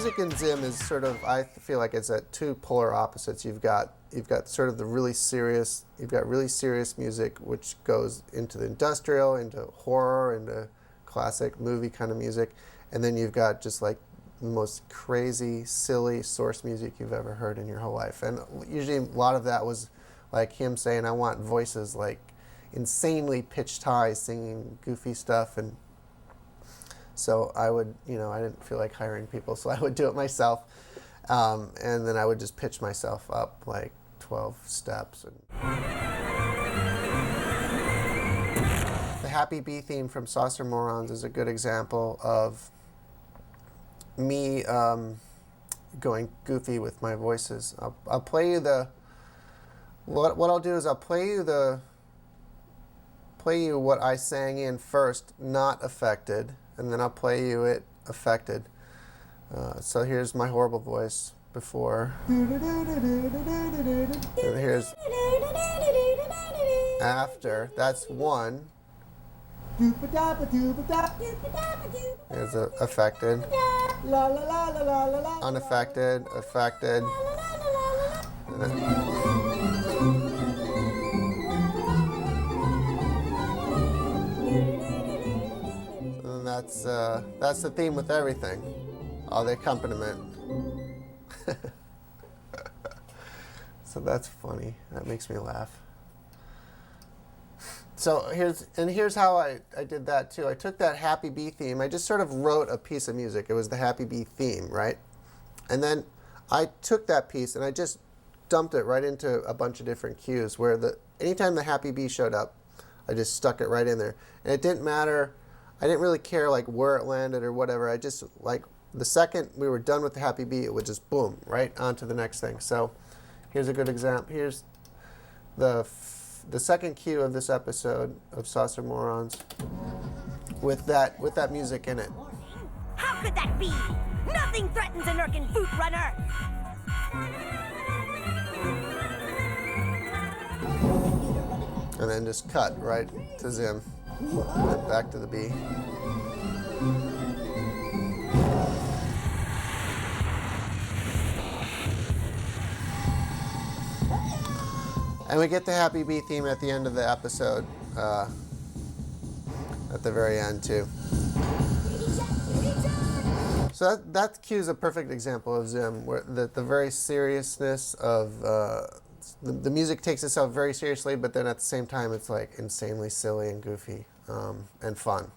music in Zim is sort of, I feel like it's at two polar opposites. You've got sort of the really serious, music which goes into the industrial, into horror, into classic movie kind of music, and then you've got just like the most crazy, silly source music you've ever heard in your whole life. And usually a lot of that was like him saying, I want voices like insanely pitched high, singing goofy stuff. And so I would, I didn't feel like hiring people, so I would do it myself. And then I would just pitch myself up like 12 steps. And the Happy Bee theme from Saucer Morons is a good example of me going goofy with my voices. I'll play you the, what I'll do is I'll play you what I sang in first, not affected, and then I'll play you it affected. So here's my horrible voice before. And here's after. That's one. Here's affected. Unaffected. Affected. And that's the theme with everything. All the accompaniment. So that's funny. That makes me laugh. So here's how I did that too. I took that Happy Bee theme. I just sort of wrote a piece of music. It was the Happy Bee theme, right? And then I took that piece and I just dumped it right into a bunch of different cues where anytime the Happy Bee showed up, I just stuck it right in there. And it didn't matter. I didn't really care like where it landed or whatever. I just like the second we were done with the Happy Bee, it would just boom right on to the next thing. So here's a good example. Here's the second cue of this episode of Saucer Morons with that music in it. How could that be? Nothing threatens an Urkin Food Runner. And then just cut right to Zim. And back to the bee. And we get the Happy Bee theme at the end of the episode, at the very end too. So that cue is a perfect example of Zim, where the very seriousness of the music takes itself very seriously, but then at the same time it's like insanely silly and goofy and fun.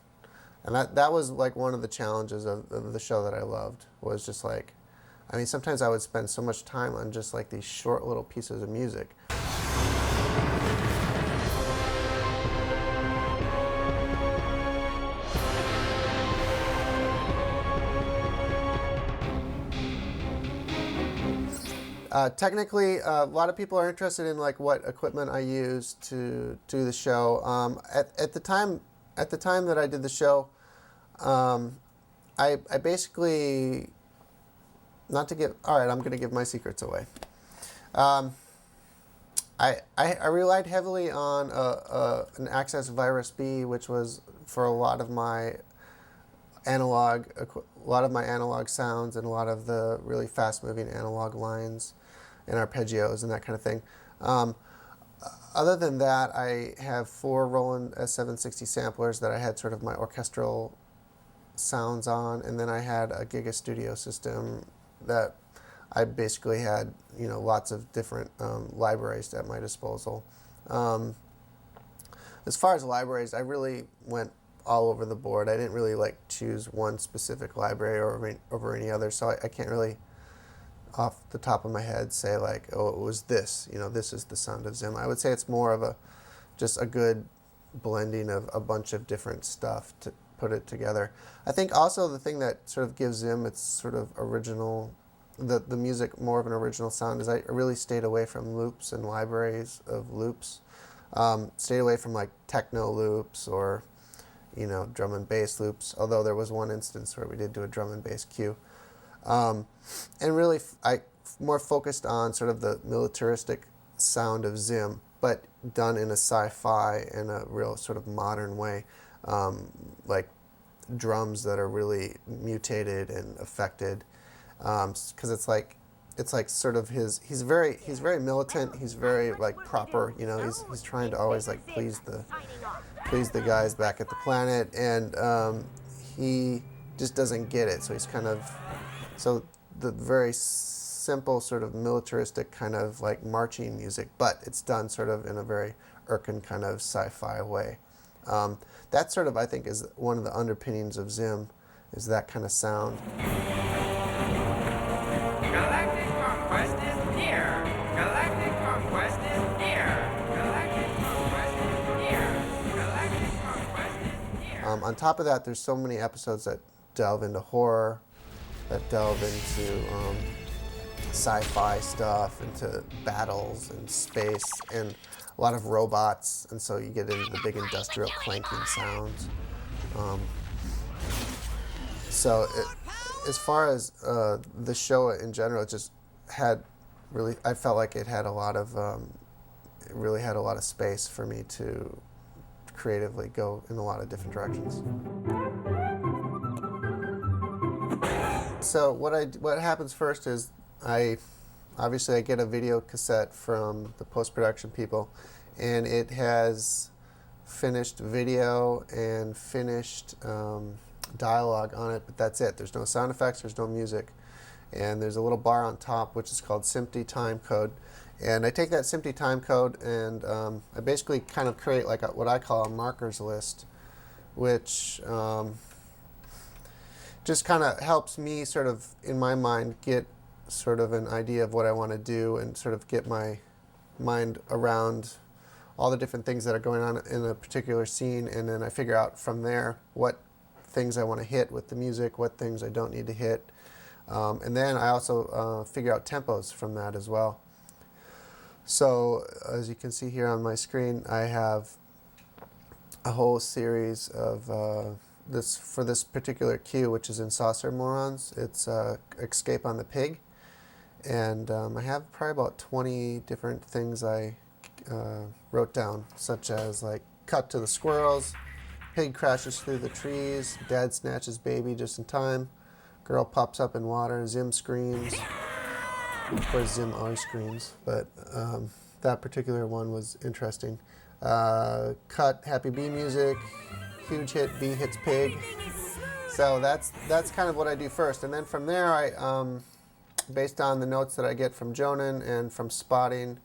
And that was like one of the challenges of the show that I loved, was just like, I mean, sometimes I would spend so much time on just like these short little pieces of music. Technically, a lot of people are interested in like what equipment I use to do the show. At the time that I did the show, I basically, not to give, all right, I'm going to give my secrets away. I relied heavily on an Access Virus B, which was for a lot of my analog sounds and a lot of the really fast-moving analog lines and arpeggios and that kind of thing. Other than that, I have 4 Roland S760 samplers that I had sort of my orchestral sounds on, and then I had a Giga Studio system that I basically had, lots of different libraries at my disposal. As far as libraries, I really went all over the board. I didn't really like choose one specific library over any other, so I can't really, off the top of my head, say like, oh, it was this. This is the sound of Zim. I would say it's more of just a good blending of a bunch of different stuff to put it together. I think also the thing that sort of gives Zim its sort of original, the music more of an original sound, is I really stayed away from loops and libraries of loops. Stayed away from like techno loops or drum and bass loops, although there was one instance where we did do a drum and bass cue. And really, I more focused on sort of the militaristic sound of Zim, but done in a sci-fi and a real sort of modern way, like drums that are really mutated and affected, because it's like sort of he's very militant. He's very like proper. You know, he's trying to always like please the guys back at the planet, and he just doesn't get it. So he's kind of the very simple sort of militaristic kind of like marching music, but it's done sort of in a very Irken kind of sci-fi way. That sort of, I think, is one of the underpinnings of Zim, is that kind of sound. Galactic conquest is near. Galactic conquest is near. Galactic conquest is near. Galactic conquest is near. On top of that, there's so many episodes that delve into horror, that delve into sci-fi stuff, into battles and space, and a lot of robots, and so you get into the big industrial clanking sounds. As far as the show in general, it just had really, I felt like it had a lot of, it really had a lot of space for me to creatively go in a lot of different directions. So what happens first is I get a video cassette from the post-production people, and it has finished video and finished dialogue on it, but that's it. There's no sound effects, there's no music, and there's a little bar on top which is called SMPTE time code. And I take that SMPTE time code and I basically kind of create like what I call a markers list, which just kind of helps me sort of, in my mind, get sort of an idea of what I want to do and sort of get my mind around all the different things that are going on in a particular scene, and then I figure out from there what things I want to hit with the music, what things I don't need to hit. And then I also figure out tempos from that as well. So as you can see here on my screen, I have a whole series of for this particular cue, which is in Saucer Morons. It's Escape on the Pig. And I have probably about 20 different things I wrote down, such as like cut to the squirrels, pig crashes through the trees, dad snatches baby just in time, girl pops up in water, Zim screams. Of course, Zim always screams, but that particular one was interesting. Cut, happy bee music, huge hit, bee hits pig. So that's kind of what I do first, and then from there I, based on the notes that I get from Jonan and from spotting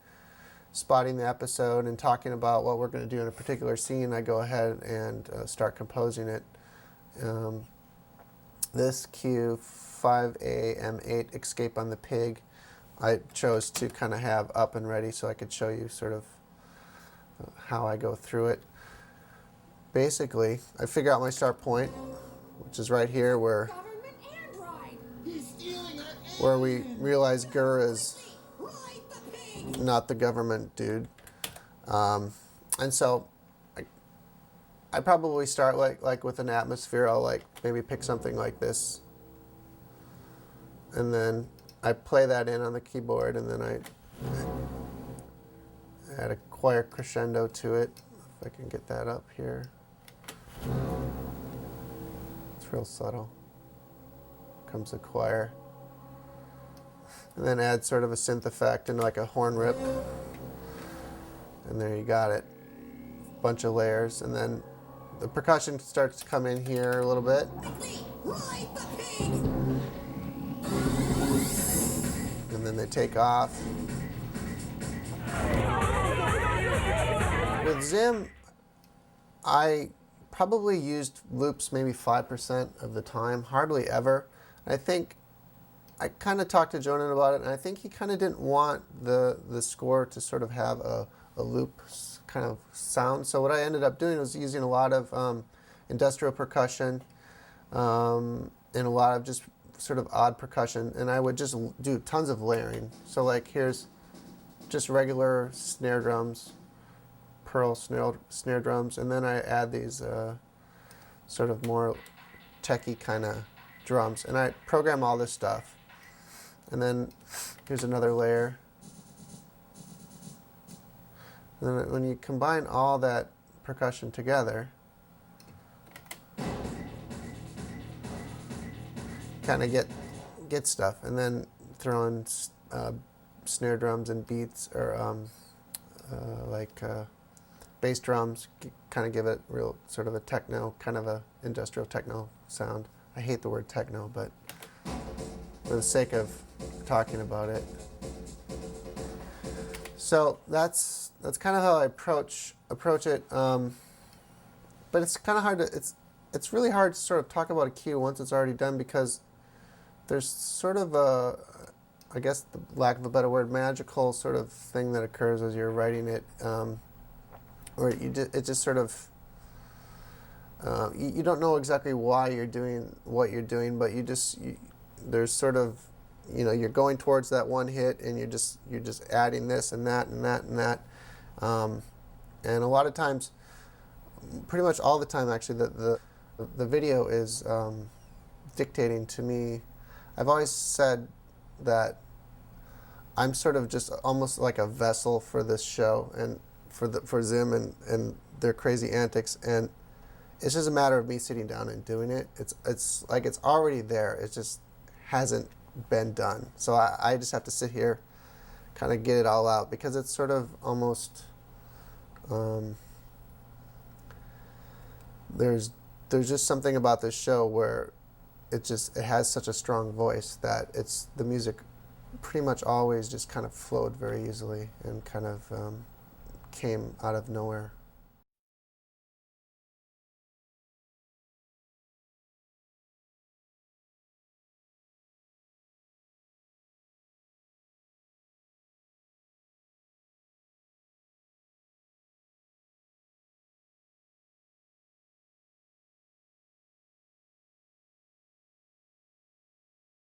the episode and talking about what we're going to do in a particular scene, I go ahead and start composing it. This cue, 5A M8, Escape on the Pig, I chose to kind of have up and ready so I could show you sort of how I go through it. Basically, I figure out my start point, which is right here where we realize Gur is not the government dude. And so I probably start like with an atmosphere. I'll like maybe pick something like this, and then I play that in on the keyboard, and then I add a choir crescendo to it. If I can get that up here. It's real subtle. Comes the choir. And then add sort of a synth effect and like a horn rip. And there you got it. Bunch of layers. And then the percussion starts to come in here a little bit. And then they take off. With Zim, I probably used loops maybe 5% of the time, hardly ever. I think I kind of talked to Jonan about it, and I think he kind of didn't want the score to sort of have a loop kind of sound. So what I ended up doing was using a lot of industrial percussion and a lot of just sort of odd percussion, and I would just do tons of layering. So like here's just regular snare drums, pearl snare drums, and then I add these sort of more techie kind of drums, and I program all this stuff. And then here's another layer. And then when you combine all that percussion together, kind of get get stuff, and then throw in snare drums and beats, or bass drums, kind of give it real sort of a techno, kind of a industrial techno sound. I hate the word techno, but for the sake of talking about it. So that's kind of how I approach it. But it's kind of hard to it's really hard to sort of talk about a cue once it's already done, because there's sort of a, I guess, the lack of a better word, magical sort of thing that occurs as you're writing it, or it just sort of you don't know exactly why you're doing what you're doing, but there's sort of, you're going towards that one hit, and you're just adding this and that and that and that, and a lot of times, pretty much all the time actually, the video is dictating to me. I've always said that I'm sort of just almost like a vessel for this show and for Zim and their crazy antics, and it's just a matter of me sitting down and doing it. It's like it's already there. It just hasn't been done. So I just have to sit here, kind of get it all out, because it's sort of almost there's just something about this show where it has such a strong voice that the music pretty much always just kind of flowed very easily and kind of came out of nowhere.